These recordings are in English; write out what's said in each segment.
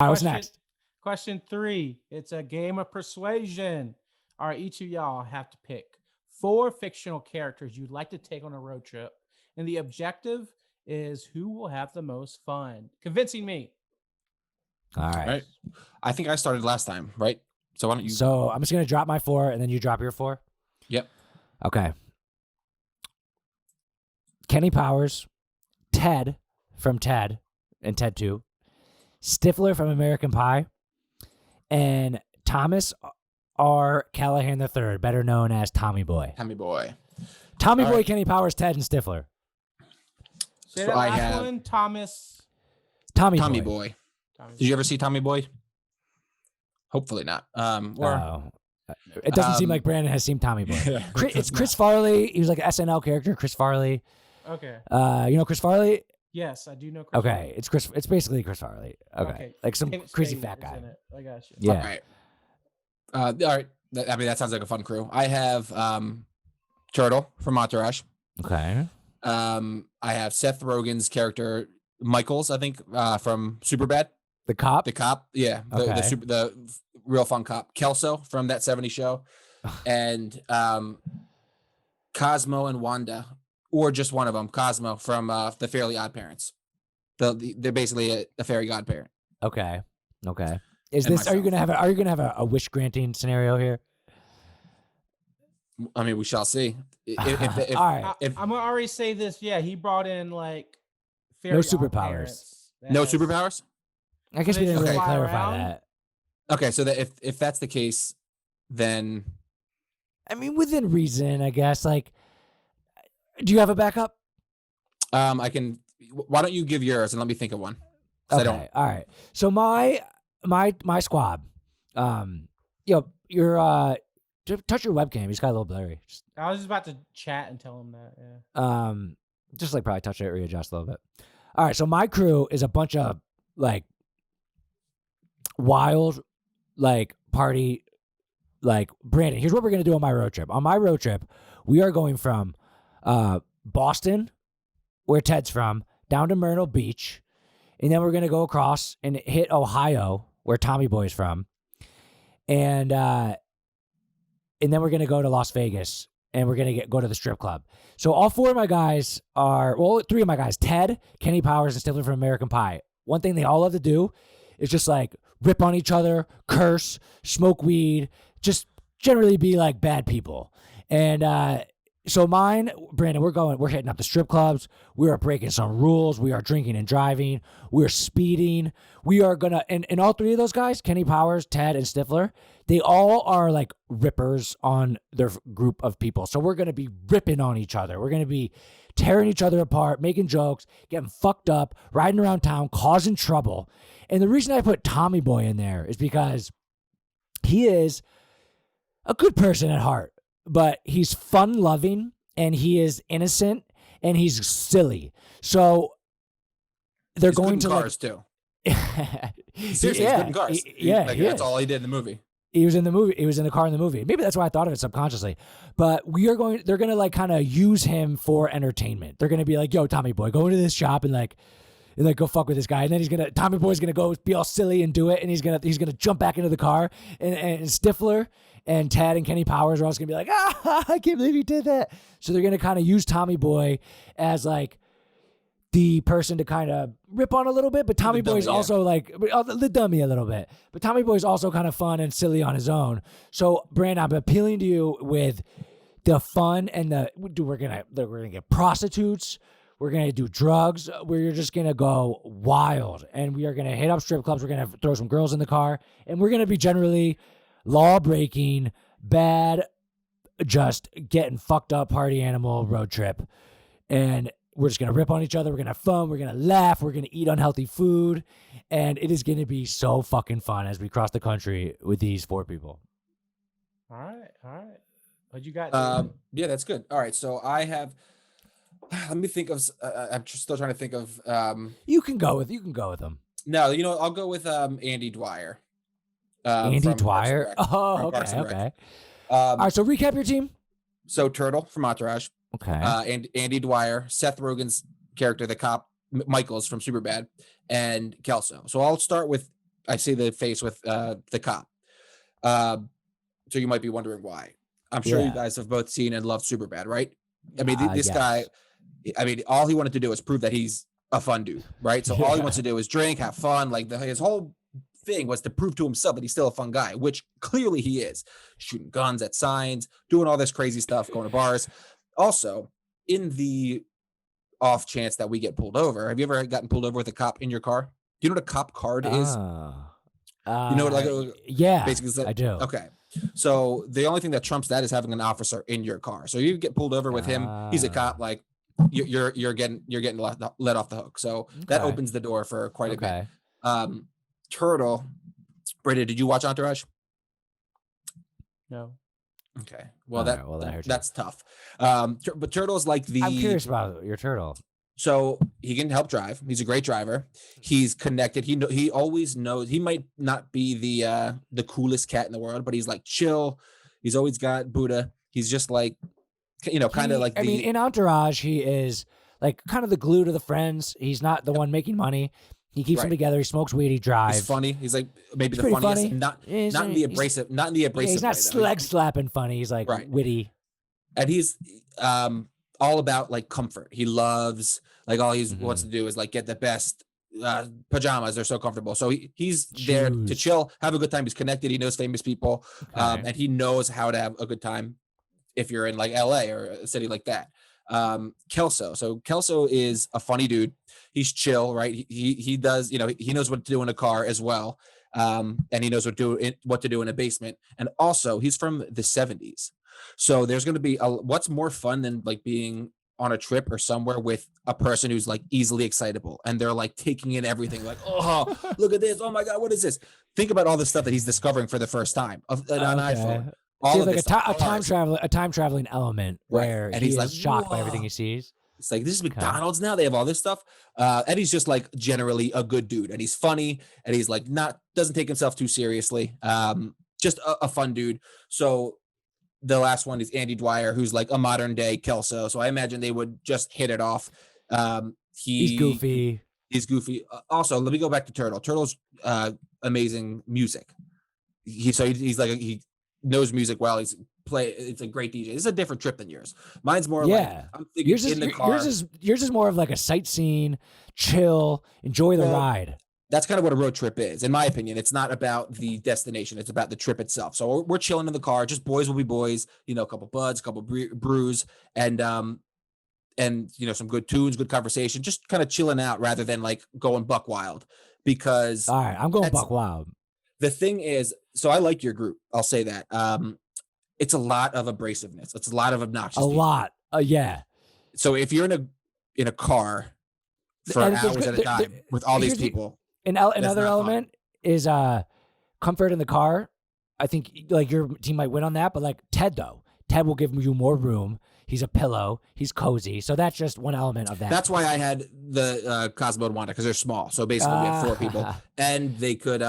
All right, what's Question next? question 3. It's a game of persuasion. All right, each of y'all have to pick 4 fictional characters you'd like to take on a road trip, and the objective is who will have the most fun. Convincing me. All All right. right. I think I started last time, right? So why don't you? So I'm just gonna drop my 4, and then you drop your 4. Yep. Okay. Kenny Powers, Ted from Ted and Ted 2, Stifler from American Pie, and Thomas R. Callahan III, better known as Tommy Boy. Tommy Boy. Tommy All Boy, right. Kenny Powers, Ted, and Stifler. Say So that I last have one, Thomas. Tommy Tommy Boy. Boy. Tommy. Did you ever see Tommy Boy? Hopefully not. It doesn't seem like Brandon has seen Tommy Boy. It's Chris Farley. He was like an SNL character, Chris Farley. Okay. You know Chris Farley? Yes, I do know Chris. Okay, it's Chris. It's basically Chris Farley. Okay, like some Kate crazy Spade fat is guy. in it. I got you. Yeah. All right. All right. I mean, that sounds like a fun crew. I have Turtle from Entourage. Okay. I have Seth Rogen's character, Michaels, I think, from Superbad. The cop. The cop. Yeah. The real fun cop. Kelso from That 70s Show. And Cosmo and Wanda, or just one of them, Cosmo from The Fairly Odd Parents. They're basically a fairy godparent. Okay. Is And this? myself. Are you gonna have a wish granting scenario here? I mean, we shall see. If, All right. I'm gonna already say this. Yeah, he brought in like No fairy superpowers. godparents. no That's- superpowers. I guess So we they didn't just really fly clarify around? that. Okay, so that if that's the case, then I mean, within reason, I guess. Like, do you have a backup? I can. Why don't you give yours and let me think of one? 'Cause Okay. I don't. All right. So my squad. You're touch your webcam. He's got a little blurry. I was just about to chat and tell him that. Yeah. Just like probably touch it, readjust a little bit. All right, so my crew is a bunch of like wild, like party, like Brandon. Here's what we're gonna do on my road trip. On my road trip, we are going from Boston, where Ted's from, down to Myrtle Beach, and then we're gonna go across and hit Ohio, where Tommy Boy's from, and then we're gonna go to Las Vegas. And we're going to go to the strip club. So all 4 of my guys are, well, 3 of my guys, Ted, Kenny Powers, and Stifler from American Pie. One thing they all love to do is just like rip on each other, curse, smoke weed, just generally be like bad people. And so mine, Brandon, we're hitting up the strip clubs. We are breaking some rules. We are drinking and driving. We're speeding. We are going to, and all 3 of those guys, Kenny Powers, Ted, and Stifler, they all are like rippers on their group of people. So we're going to be ripping on each other. We're going to be tearing each other apart, making jokes, getting fucked up, riding around town, causing trouble. And the reason I put Tommy Boy in there is because he is a good person at heart, but he's fun-loving and he is innocent and he's silly. So they're He's going good to in cars too. Seriously, yeah, he's good in cars. he That's is. all he did in the movie. He was in the movie. He was in the car in the movie. Maybe that's why I thought of it subconsciously. But they're going to like kind of use him for entertainment. They're going to be like, yo, Tommy Boy, go into this shop and go fuck with this guy. And then Tommy Boy's going to go be all silly and do it. And he's going to jump back into the car. And Stifler and Ted and Kenny Powers are also going to be like, I can't believe you did that. So they're going to kind of use Tommy Boy as like the person to kind of rip on a little bit, but Tommy Boy's also like the dummy a little bit. But Tommy Boy's also kind of fun and silly on his own. So, Brandon, I'm appealing to you with the fun and we're gonna get prostitutes. We're gonna do drugs. We're just gonna go wild, and we are gonna hit up strip clubs. We're gonna throw some girls in the car, and we're gonna be generally law breaking, bad, just getting fucked up party animal road trip, and we're just going to rip on each other. We're going to have fun. We're going to laugh. We're going to eat unhealthy food. And it is going to be so fucking fun as we cross the country with these 4 people. All right. What you got? Yeah, that's good. All right, so I have. Let me think of. I'm just still trying to think of. You can go with them. No, I'll go with Andy Dwyer. Andy Dwyer. Oh, okay. All right, so recap your team. So Turtle from Entourage. Okay. And Andy Dwyer, Seth Rogen's character, the cop, Michaels from Superbad, and Kelso. So I'll start with I see the face with the cop. So you might be wondering why. I'm sure you guys have both seen and loved Superbad, right? I mean, this guy, I mean, all he wanted to do is prove that he's a fun dude, right? So all he wants to do is drink, have fun. Like his whole thing was to prove to himself that he's still a fun guy, which clearly he is. Shooting guns at signs, doing all this crazy stuff, going to bars. Also, in the off chance that we get pulled over, have you ever gotten pulled over with a cop in your car? Do you know what a cop card is? You know, like basically, I do. Okay. So the only thing that trumps that is having an officer in your car. So you get pulled over with him. He's a cop. Like you're getting let off the hook. So that opens the door for quite a bit. Turtle, Brady, did you watch Entourage? No. Okay. Well, that's tough. But Turtle's like I'm curious about your turtle. So he can help drive. He's a great driver. He's connected. He always knows. He might not be the coolest cat in the world, but he's like chill. He's always got Buddha. He's just like, kind of like. I mean, in Entourage, he is like kind of the glue to the friends. He's not the one making money. He keeps them together. He smokes weed. He drives. He's funny. He's like maybe the funniest. Funny. Not in the abrasive. Not in the abrasive. He's not leg slapping funny. He's like witty. And he's all about like comfort. He loves like all he wants to do is like get the best pajamas. They're so comfortable. So he's there to chill, have a good time. He's connected. He knows famous people, and he knows how to have a good time if you're in like LA or a city like that. Kelso. So Kelso is a funny dude. He's chill, right? He does, he knows what to do in a car as well. And he knows what to do in a basement. And also he's from the 70s. So there's going to be what's more fun than like being on a trip or somewhere with a person who's like easily excitable and they're like taking in everything like, oh, look at this. Oh my God, what is this? Think about all the stuff that he's discovering for the first time on iPhone. All like a time traveling element where he's like shocked by everything he sees. It's like, this is McDonald's now. They have all this stuff. And he's just like generally a good dude, and he's funny, and he's like doesn't take himself too seriously. Just a fun dude. So the last one is Andy Dwyer, who's like a modern day Kelso. So I imagine they would just hit it off. He's goofy. Also, let me go back to Turtle. Turtle's amazing music. He's like he knows music well. It's a great DJ. It's a different trip than yours. Mine's more like I'm thinking in the car. Yours is more of like a sightseeing, chill, enjoy the ride. That's kind of what a road trip is, in my opinion. It's not about the destination; it's about the trip itself. So we're chilling in the car. Just boys will be boys. A couple buds, a couple brews, and some good tunes, good conversation. Just kind of chilling out rather than like going buck wild. Because all right, I'm going buck wild. The thing is, so I like your group. I'll say that. It's a lot of abrasiveness. It's a lot of obnoxious. Lot. Yeah. So if you're in a car for hours at a time with all these people, another element is comfort in the car. I think like your team might win on that, but like Ted will give you more room. He's a pillow. He's cozy. So that's just one element of that. That's why I had the Cosmo and Wanda, because they're small. So basically we had 4 people, and they could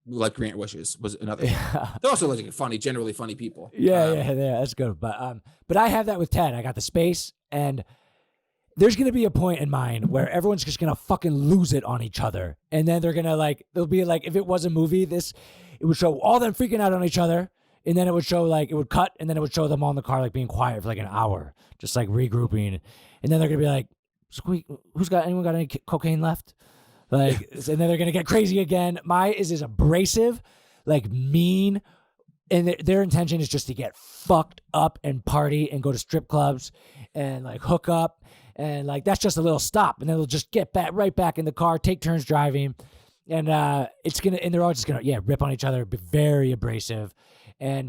like grant wishes was another. They're also like generally funny people. Yeah, that's good. But I have that with Ted. I got the space, and there's gonna be a point in mine where everyone's just gonna fucking lose it on each other, and then they're gonna they'll be like, if it was a movie, it would show all them freaking out on each other, and then it would show it would cut, and then it would show them all in the car being quiet for an hour, just regrouping, and then they're gonna be like, anyone got any cocaine left? And then they're gonna get crazy again. Mine is abrasive, mean, and their intention is just to get fucked up and party and go to strip clubs and hook up, and that's just a little stop, and then they'll just get right back in the car, take turns driving, and they're all just gonna rip on each other, be very abrasive, and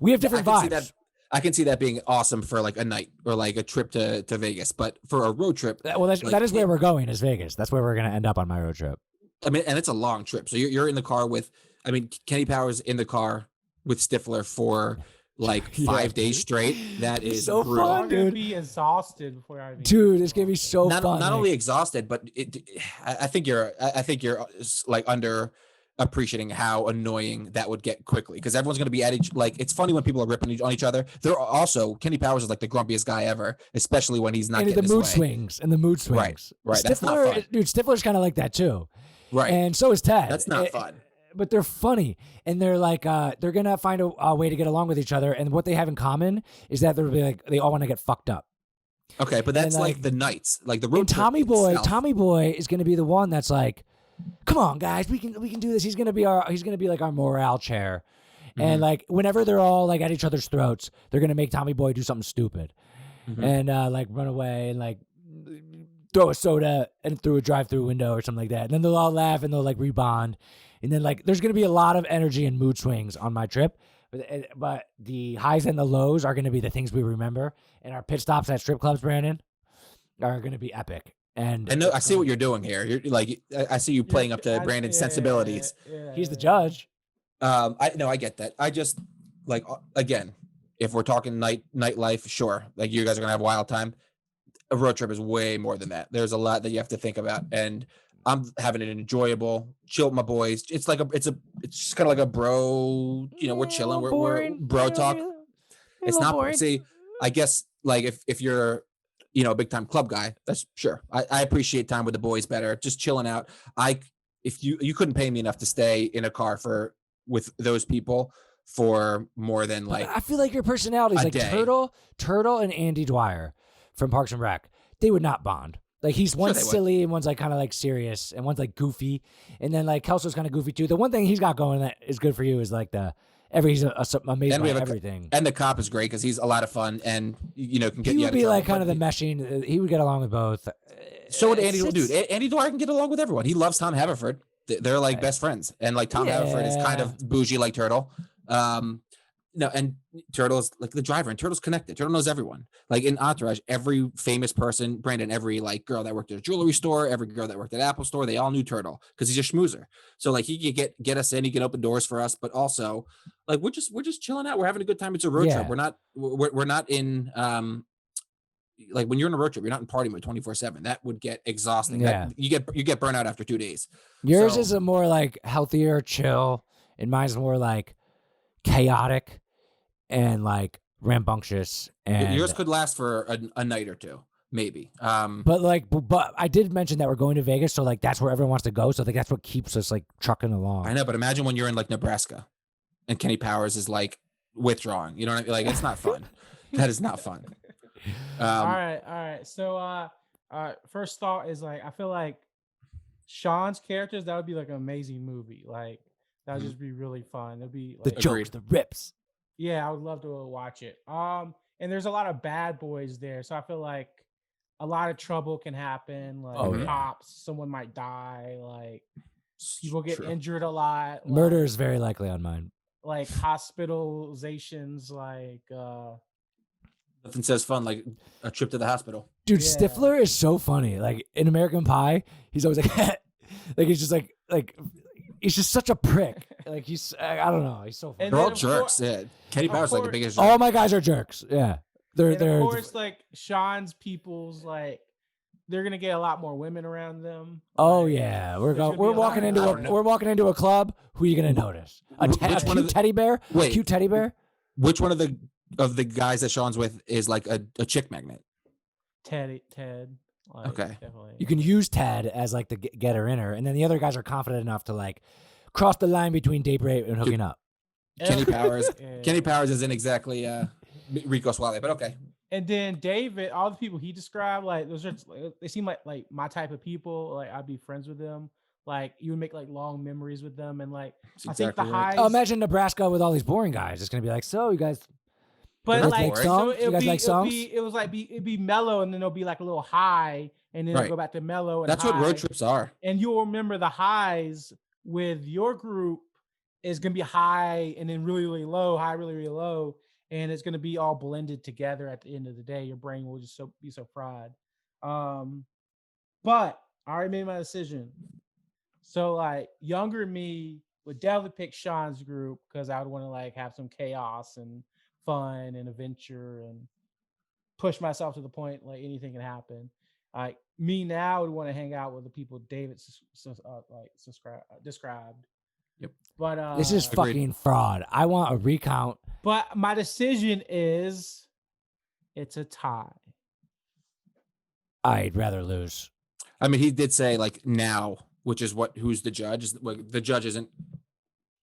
we have different vibes. I can see that being awesome for a night or a trip to Vegas, but for a road trip, that is where we're going, is Vegas. That's where we're going to end up on my road trip. I mean, and it's a long trip. So you're in the car with, Kenny Powers in the car with Stifler for 5 days straight. That is so brutal. fun, dude. I'm gonna be exhausted before I. Dude, it's gonna be so fun. Not only exhausted, but I think you're under appreciating how annoying that would get quickly, because everyone's going to be at each it's funny when people are ripping on each other. They're also, Kenny Powers is the grumpiest guy ever, especially when he's not getting the mood swings. Right. Stifler, That's not fun. Dude, Stifler's kind of like that too. Right. And so is Ted. That's not fun. But they're funny, and they're like they're gonna find a way to get along with each other. And what they have in common is that they're like they all want to get fucked up. Okay, but that's And, like the nights, like the road And trip Tommy Boy is gonna be the one that's like, come on guys, we can do this. He's gonna be like our morale chair. And like whenever they're all like at each other's throats, they're gonna make Tommy Boy do something stupid, and like run away and like throw a soda and through a drive-through window or something like that. And then they'll all laugh and they'll like rebond. And then like there's gonna be a lot of energy and mood swings on my trip, but the highs and the lows are gonna be the things we remember. And our pit stops at strip clubs, Brandon, are gonna be epic. And I know I see what you're doing here. You're like I see you playing up to Brandon's sensibilities. He's the judge. I get that. I just like again, if we're talking nightlife, sure. Like you guys are gonna have a wild time. A road trip is way more than that. There's a lot that you have to think about, and I'm having it enjoyable, chill with my boys. It's like it's just kind of like a bro. You know, we're chilling. We're bro talk. It's not boring. See, I guess like if you're a big time club guy, that's sure. I appreciate time with the boys better. Just chilling out. If you couldn't pay me enough to stay in a car with those people for more than like I feel like your personalities like day. Turtle and Andy Dwyer from Parks and Rec, they would not bond. Like he's one's silly and one's like kind of like serious and one's like goofy, and then like Kelso's kind of goofy too. The one thing he's got going that is good for you is like he's amazing by everything. And the cop is great because he's a lot of fun and can get. He would be like kind of the meshing. He would get along with both. So would Andy. Dude, Andy Dwyer can get along with everyone. He loves Tom Haverford. They're like best friends, and like Tom Haverford is kind of bougie like Turtle. No, and Turtle's like the driver, and Turtle's connected. Turtle knows everyone. Like in Entourage, every famous person, Brandon, every like girl that worked at a jewelry store, every girl that worked at Apple Store, they all knew Turtle because he's a schmoozer. So like he could get us in, he can open doors for us, but also like we're just chilling out. We're having a good time. It's a road trip. We're not in like when you're in a road trip, you're not in party mode 24/7. That would get exhausting. Yeah, you get burnout after 2 days. Yours is a more like healthier, chill, and mine's more like chaotic and rambunctious. And yours could last for a night or two, maybe. But I did mention that we're going to Vegas, so like that's where everyone wants to go. So I think that's what keeps us like trucking along. I know, but imagine when you're in like Nebraska, and Kenny Powers is like withdrawing. You know what I mean? Like it's not fun. That is not fun. All right. So, first thought is like I feel like Sean's characters, that would be like an amazing movie. Like that would just be really fun. It'd be like, the jokes, the rips. Yeah, I would love to watch it. And there's a lot of bad boys there, so I feel like a lot of trouble can happen. Like cops, someone might die. Like people get injured a lot. Murder is very likely on mine. Like hospitalizations. Like nothing says fun like a trip to the hospital. Dude, yeah. Stifler is so funny. Like in American Pie, he's always like, like he's just like he's just such a prick. Like he's, I don't know. He's so funny. They're all jerks. Yeah. Kenny Powers like the biggest jerk. All my guys are jerks. Yeah. They're of course, like Sean's people's like they're gonna get a lot more women around them. Oh yeah, we're walking into a club. Who are you gonna notice? A cute teddy bear? Wait, cute teddy bear? Which one of the guys that Sean's with is like a chick magnet? Ted. Like, okay. Definitely. You can use Ted as like the getter inner, and then the other guys are confident enough to like cross the line between date rape and hooking up. Kenny Powers. Kenny Powers isn't exactly Rico Suave, but okay. And then David, all the people he described, like those are they seem like my type of people. Like I'd be friends with them. Like you would make like long memories with them, and like I think the highs. Oh, imagine Nebraska with all these boring guys. It's gonna be like, so you guys. But like, so it'd be mellow, and then it'll be like a little high, and then it'll go back to mellow. And that's high. What road trips are. And you'll remember the highs with your group is gonna be high, and then really, really low, high, really, really low, and it's gonna be all blended together at the end of the day. Your brain will just be so fried. But I already made my decision. So like younger me would definitely pick Sean's group because I would want to like have some chaos and fun and adventure and push myself to the point like anything can happen. Like me now would want to hang out with the people David described. Yep. But this is fucking fraud. I want a recount. But my decision is it's a tie. I'd rather lose. I mean, he did say like now, which is who's the judge. The judge isn't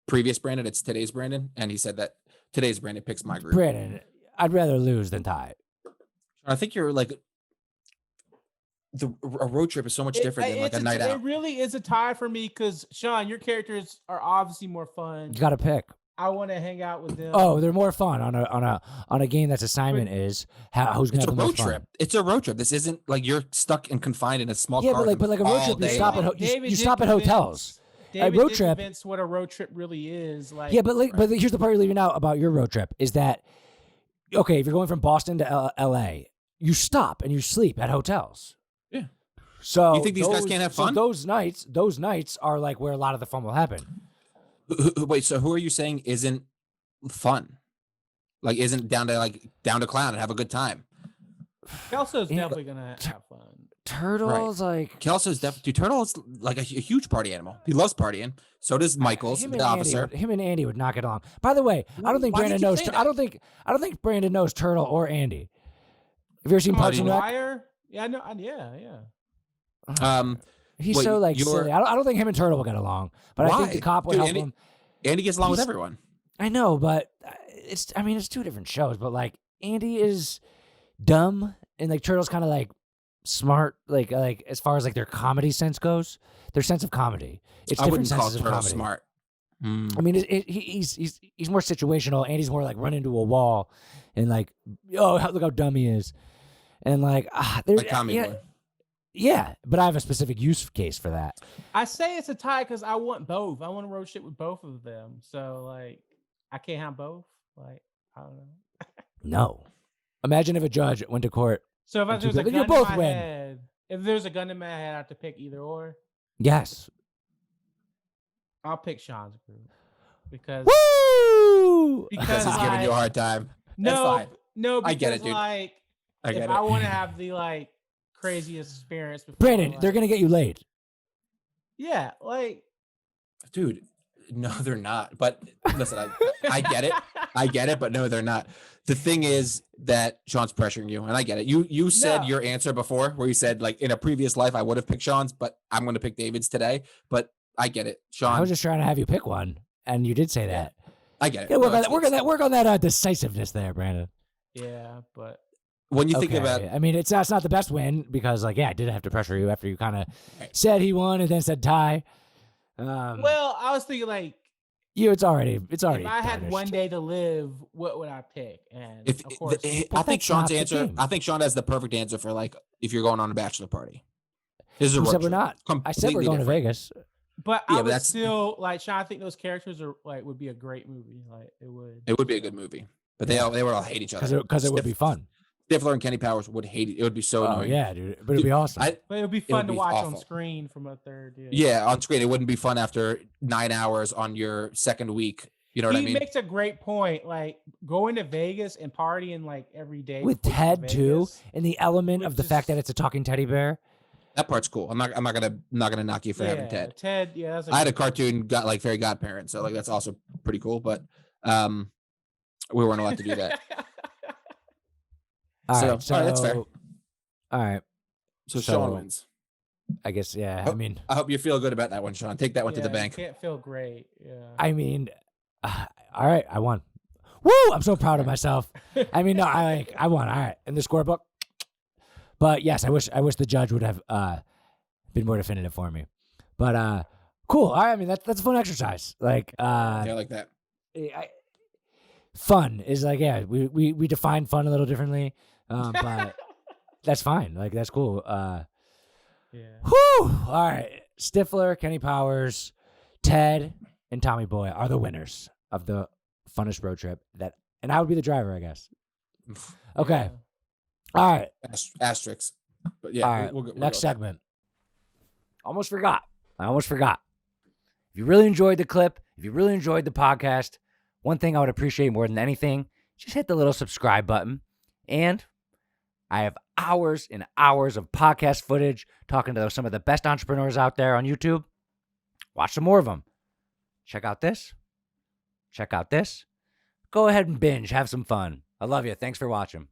previous Brandon, it's today's Brandon, and he said that today's Brandon picks my group. Brandon, I'd rather lose than tie. I think you're like a road trip is so much different than like a night out. It really is a tie for me because Sean, your characters are obviously more fun. You got to pick. I want to hang out with them. Oh, they're more fun on a game that's assignment is who's going to have the most fun. It's a road trip. This isn't like you're stuck and confined in a small car. But like a road trip, you stop at hotels. David a road trip. Convince what a road trip really is. Like, yeah, but here's the part you're leaving out about your road trip is that okay, if you're going from Boston to L.A., you stop and you sleep at hotels. Yeah. So you think these guys can't have fun? So those nights are like where a lot of the fun will happen. Wait, so who are you saying isn't fun? Like isn't down to clown and have a good time? Kelso's definitely gonna have fun. Turtle's like Kelso's definitely Turtle's like a huge party animal. He loves partying. So does Michaels, the officer. Him and Andy would knock it along. By the way, I don't think Brandon knows. I don't think Brandon knows Turtle or Andy. Have you ever seen Parks and Rec? Dwyer? Yeah, I know. Yeah. He's so like silly. I don't think him and Turtle will get along. But I think the cop would help him. Andy gets along with everyone. I know, but it's two different shows. But like Andy is dumb, and like Turtle's kind of like smart. Like as far as like their comedy sense goes, their sense of comedy. It's I different wouldn't call senses of Turtle comedy. smart. I mean, he's more situational. Andy's more like run into a wall, and like look how dumb he is, and like comedy boy. Yeah, but I have a specific use case for that. I say it's a tie because I want both. I want to road trip with both of them. So like, I can't have both. Like, I don't know. No. Imagine if a judge went to court. So if there's a gun in my head, if there's a gun in my head, I have to pick either or. Yes. I'll pick Sean's group because because he's giving you a hard time. That's fine. No, because I get it, dude. Like, if I want to have the like craziest experience before, Brandon, like, they're gonna get you laid. Yeah, like, dude, no, they're not. But listen, I get it, but no, they're not. The thing is that Sean's pressuring you, and I get it. You said your answer before, where you said like in a previous life I would have picked Sean's, but I'm going to pick David's today. But I get it, Sean. I was just trying to have you pick one, and you did say that. I get it. Yeah, work on that decisiveness there, Brandon. Yeah, but when you think about, I mean, it's not the best win because, like, I did have to pressure you after you kind of said he won and then said tie. Well, I was thinking like, it's already. If I had one day to live, what would I pick? And of course, I think Sean's answer. I think Sean has the perfect answer for like if you're going on a bachelor party. This is Who said we're not? I said we're going to Vegas. But I would still like Sean. I think those characters are like would be a great movie. Like it would. It would be a good movie, but they would all hate each other because it would be fun. Stifler and Kenny Powers would hate it. It would be so annoying. Yeah, dude. But it'd be awesome. But it would be fun to watch on screen from a third. Yeah, on screen. It wouldn't be fun after 9 hours on your second week. You know what I mean? He makes a great point. Like going to Vegas and partying like every day with Ted too, and the element of the fact that it's a talking teddy bear. That part's cool. I'm not gonna knock you for having Ted. Ted, yeah. I had a cartoon got like fairy godparent, so like that's also pretty cool. But we weren't allowed to do that. All right, that's fair. All right. So Sean wins. I guess, yeah. I hope you feel good about that one, Sean. Take that one to the bank. Can't feel great. Yeah. I mean, all right, I won. Woo! I'm so proud of myself. I mean, no, I won. All right, in the scorebook. But yes, I wish the judge would have been more definitive for me. But cool. All right, I mean that's a fun exercise. Like I like that. Fun is like we define fun a little differently, but that's fine. Like that's cool. Yeah. Whew. All right, Stifler, Kenny Powers, Ted, and Tommy Boy are the winners of the funnest road trip. And I would be the driver, I guess. Okay. Yeah. All right. Asterisks. But yeah. All right. We'll next segment. I almost forgot. If you really enjoyed the clip, if you really enjoyed the podcast, one thing I would appreciate more than anything, just hit the little subscribe button. And I have hours and hours of podcast footage talking to some of the best entrepreneurs out there on YouTube. Watch some more of them. Check out this. Check out this. Go ahead and binge. Have some fun. I love you. Thanks for watching.